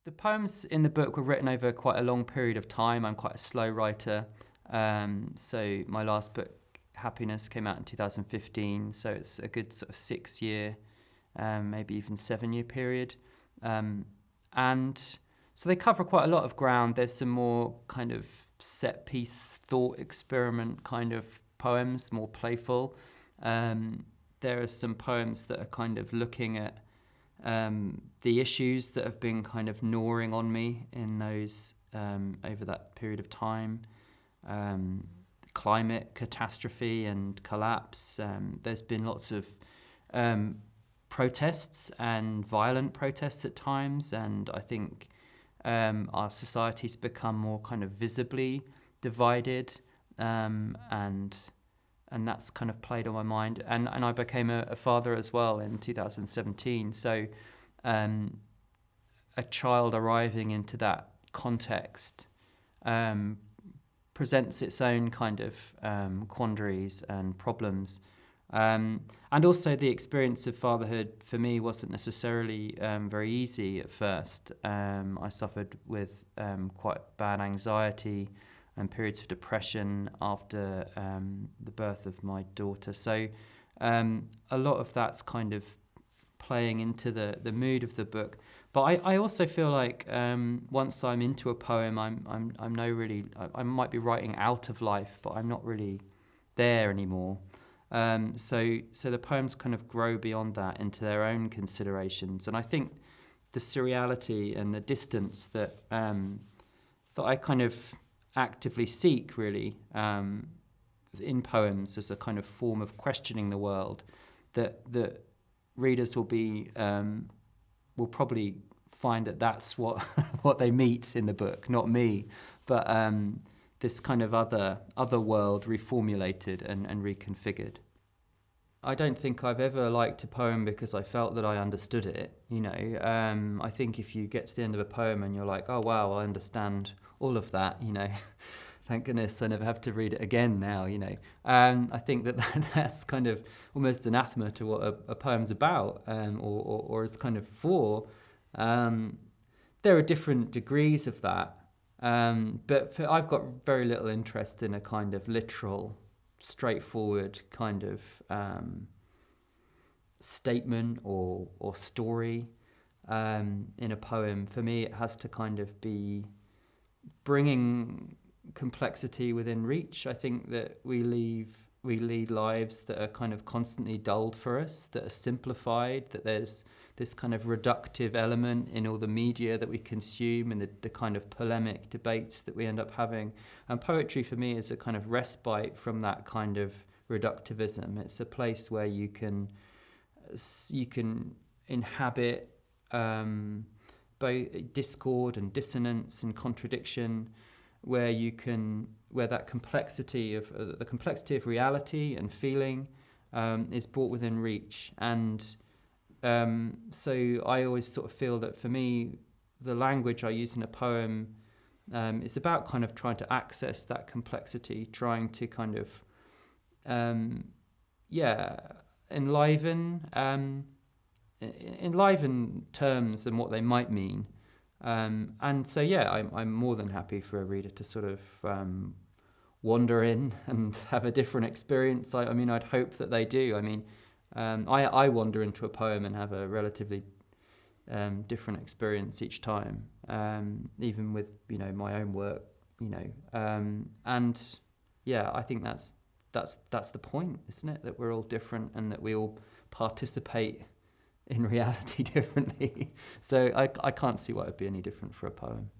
The poems in the book were written over quite a long period of time. I'm quite a slow writer. So my last book, Happiness, came out in 2015. So it's a good sort of 6-year, maybe even 7-year period. And so they cover quite a lot of ground. There's some more kind of set piece, thought experiment kind of poems, more playful. There are some poems that are kind of looking at the issues that have been kind of gnawing on me in those over that period of time. Climate catastrophe and collapse. There's been lots of protests and violent protests at times, and I think our society's become more kind of visibly divided, and that's kind of played on my mind. And I became a father as well in 2017. So a child arriving into that context presents its own kind of quandaries and problems. And also the experience of fatherhood for me wasn't necessarily very easy at first. I suffered with quite bad anxiety and periods of depression after the birth of my daughter. So a lot of that's kind of playing into the mood of the book. But I also feel like once I'm into a poem, I might be writing out of life, but I'm not really there anymore. So the poems kind of grow beyond that into their own considerations. And I think the surreality and the distance that I kind of actively seek, really, in poems as a kind of form of questioning the world, that readers will probably find that that's what what they meet in the book, not me, but this kind of other world reformulated and reconfigured. I don't think I've ever liked a poem because I felt that I understood it. I think if you get to the end of a poem and you're like, oh wow, I understand all of that, thank goodness I never have to read it again now, I think that's kind of almost anathema to what a poem's about, or is kind of for. There are different degrees of that, but I've got very little interest in a kind of literal, straightforward kind of statement or story in a poem. For me, it has to kind of be bringing complexity within reach. I think that we lead lives that are kind of constantly dulled for us, that are simplified, that there's this kind of reductive element in all the media that we consume and the kind of polemic debates that we end up having. And poetry for me is a kind of respite from that kind of reductivism. It's a place where you can inhabit both discord and dissonance and contradiction, where that complexity of the complexity of reality and feeling is brought within reach. And so I always sort of feel that for me, the language I use in a poem is about kind of trying to access that complexity, trying to kind of enliven terms and what they might mean. And so, I'm more than happy for a reader to sort of wander in and have a different experience. I mean, I'd hope that they do. I mean, I wander into a poem and have a relatively different experience each time, even with, my own work, and I think that's the point, isn't it? That we're all different and that we all participate in reality differently. So I can't see why it would be any different for a poem.